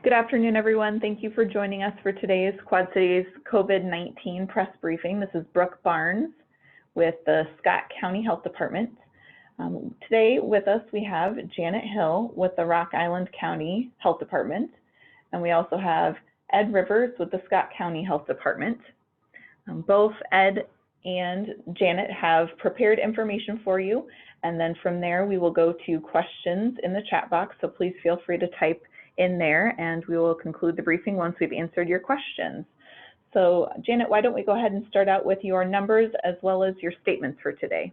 Good afternoon, everyone. Thank you for joining us for today's Quad Cities COVID-19 press briefing. This is Brooke Barnes with the Scott County Health Department. Today with us we have Janet Hill with the Rock Island County Health Department, and we also have Ed Rivers with the Scott County Health Department. Both Ed and Janet have prepared information for you, and then from there we will go to questions in the chat box, so please feel free to type in there and we will conclude the briefing once we've answered your questions. So Janet, why don't we go ahead and start out with your numbers as well as your statements for today.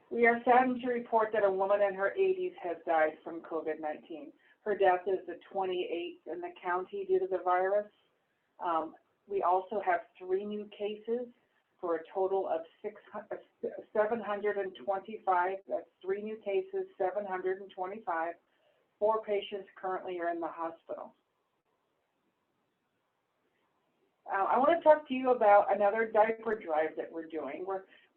We are saddened to report that a woman in her 80s has died from COVID-19. Her death is the 28th in the county due to the virus. We also have 3 new cases for a total of 725. That's 3 new cases, 725. 4 patients currently are in the hospital. I want to talk to you about another diaper drive that we're doing.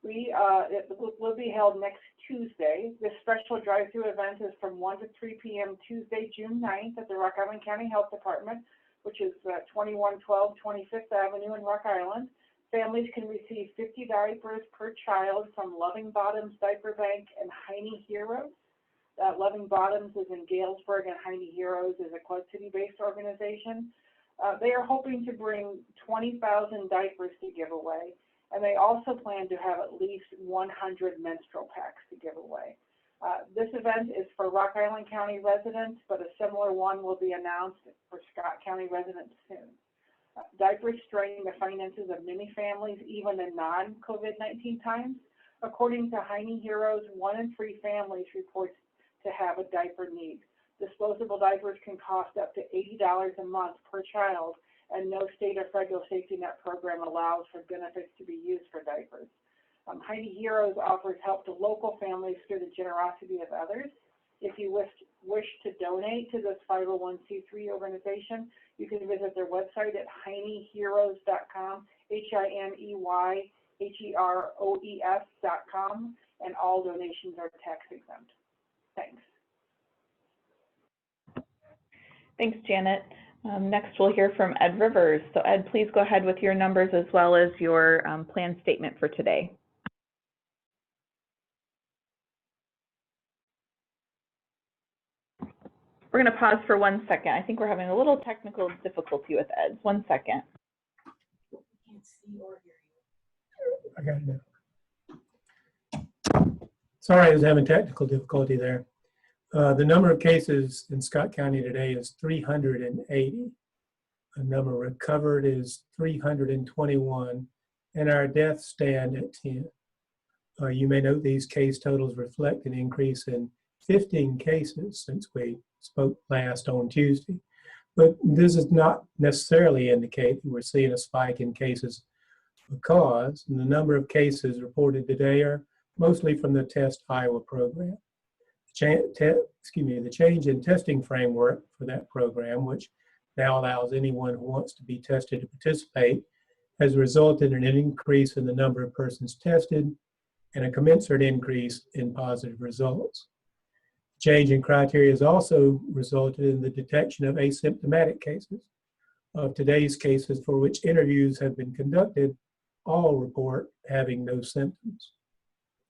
It will be held next Tuesday. This special drive-through event is from 1 to 3 p.m. Tuesday, June 9th at the Rock Island County Health Department, which is 2112 25th Avenue in Rock Island. Families can receive 50 diapers per child from Loving Bottoms Diaper Bank and Heine Heroes. Loving Bottoms is in Galesburg and Heine Heroes is a Quad City-based organization. They are hoping to bring 20,000 diapers to give away, and they also plan to have at least 100 menstrual packs to give away. This event is for Rock Island County residents, but a similar one will be announced for Scott County residents soon. Diapers strain the finances of many families, even in non-COVID-19 times. According to Heine Heroes, 1 in 3 families reports to have a diaper need. Disposable diapers can cost up to $80 a month per child, and no state or federal safety net program allows for benefits to be used for diapers. Heine Heroes offers help to local families through the generosity of others. If you wish to donate to this 501c3 organization, you can visit their website at HeineHeroes.com, HeineHeroes.com, and all donations are tax exempt. Thanks. Thanks, Janet. Next, we'll hear from Ed Rivers. So Ed, please go ahead with your numbers as well as your planned statement for today. We're going to pause for 1 second. I think we're having a little technical difficulty with Ed. 1 second. Can't see or hear you. I got it now. Sorry, I was having technical difficulty there. The number of cases in Scott County today is 380. The number recovered is 321, and our deaths stand at 10. You may note these case totals reflect an increase in 15 cases since we spoke last on Tuesday. But this does not necessarily indicate that we're seeing a spike in cases, because the number of cases reported today are mostly from the Test Iowa program. The change in testing framework for that program, which now allows anyone who wants to be tested to participate, has resulted in an increase in the number of persons tested and a commensurate increase in positive results. Change in criteria has also resulted in the detection of asymptomatic cases. Of today's cases for which interviews have been conducted, all report having no symptoms.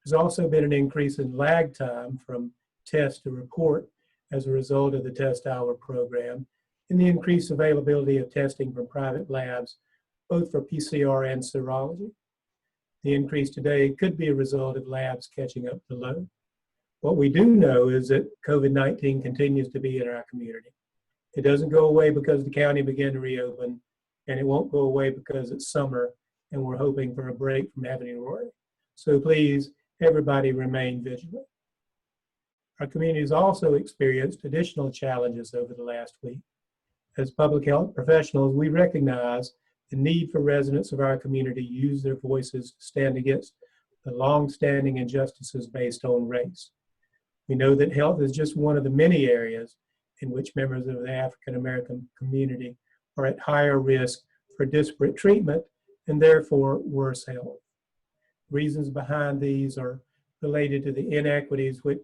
There's also been an increase in lag time from test to report as a result of the Test Iowa program and the increased availability of testing from private labs, both for PCR and serology. The increase today could be a result of labs catching up to load. What we do know is that COVID-19 continues to be in our community. It doesn't go away because the county began to reopen, and it won't go away because it's summer and we're hoping for a break from having to worry. So please, everybody remain vigilant. Our community has also experienced additional challenges over the last week. As public health professionals, we recognize the need for residents of our community to use their voices to stand against the long-standing injustices based on race. We know that health is just one of the many areas in which members of the African American community are at higher risk for disparate treatment and therefore worse health. Reasons behind these are related to the inequities which,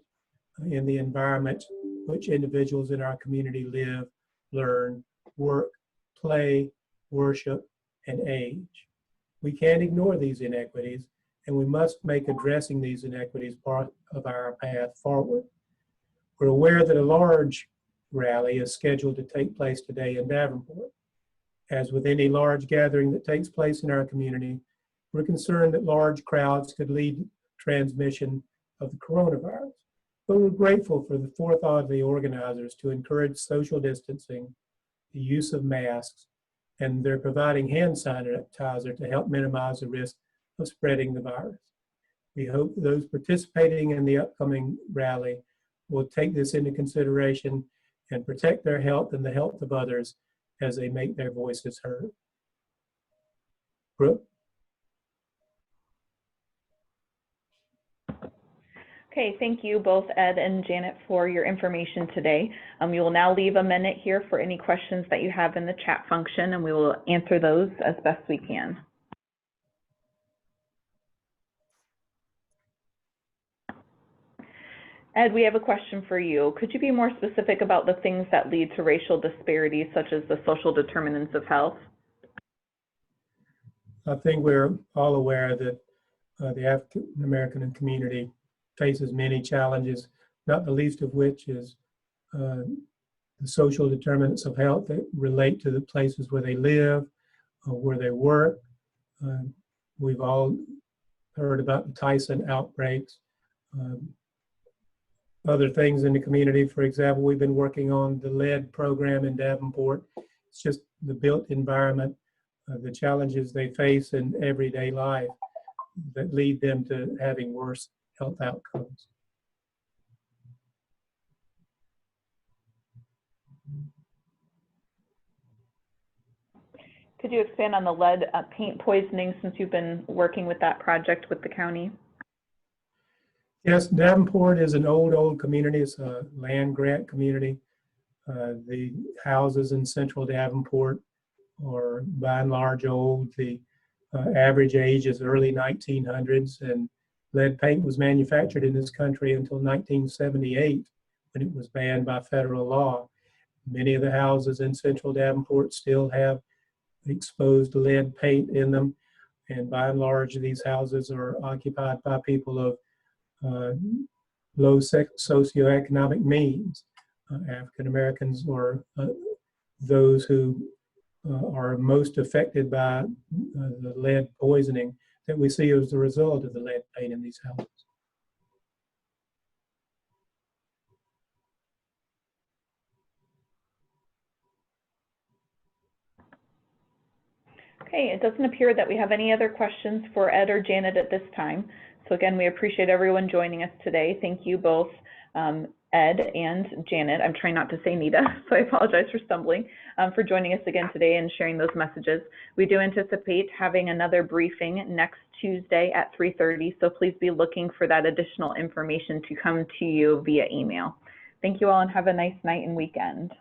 in the environment which individuals in our community live, learn, work, play, worship, and age. We can't ignore these inequities, and we must make addressing these inequities part of our path forward. We're aware that a large rally is scheduled to take place today in Davenport. As with any large gathering that takes place in our community, we're concerned that large crowds could lead to transmission of the coronavirus. But we're grateful for the forethought of the organizers to encourage social distancing, the use of masks, and they're providing hand sanitizer to help minimize the risk of spreading the virus. We hope those participating in the upcoming rally will take this into consideration and protect their health and the health of others as they make their voices heard. Brooke? Okay, thank you both Ed and Janet for your information today. We will now leave a minute here for any questions that you have in the chat function, and we will answer those as best we can. Ed, we have a question for you. Could you be more specific about the things that lead to racial disparities, such as the social determinants of health? I think we're all aware that the African American community faces many challenges, not the least of which is the social determinants of health that relate to the places where they live, where they work. We've all heard about the Tyson outbreaks. Other things in the community, for example, we've been working on the lead program in Davenport. It's just the built environment, the challenges they face in everyday life that lead them to having worse health outcomes. Could you expand on the lead paint poisoning, since you've been working with that project with the county? Yes, Davenport is an old community. It's a land grant community. The houses in central Davenport are by and large old. The average age is early 1900s, and lead paint was manufactured in this country until 1978, when it was banned by federal law. Many of the houses in central Davenport still have exposed lead paint in them, and by and large these houses are occupied by people of low socioeconomic means. African Americans are those who are most affected by the lead poisoning that we see as a result of the lead paint in these houses. Okay, it doesn't appear that we have any other questions for Ed or Janet at this time. So again, we appreciate everyone joining us today. Thank you both, Ed and Janet. I'm trying not to say Nita, so I apologize for stumbling, for joining us again today and sharing those messages. We do anticipate having another briefing next Tuesday at 3:30, so please be looking for that additional information to come to you via email. Thank you all and have a nice night and weekend.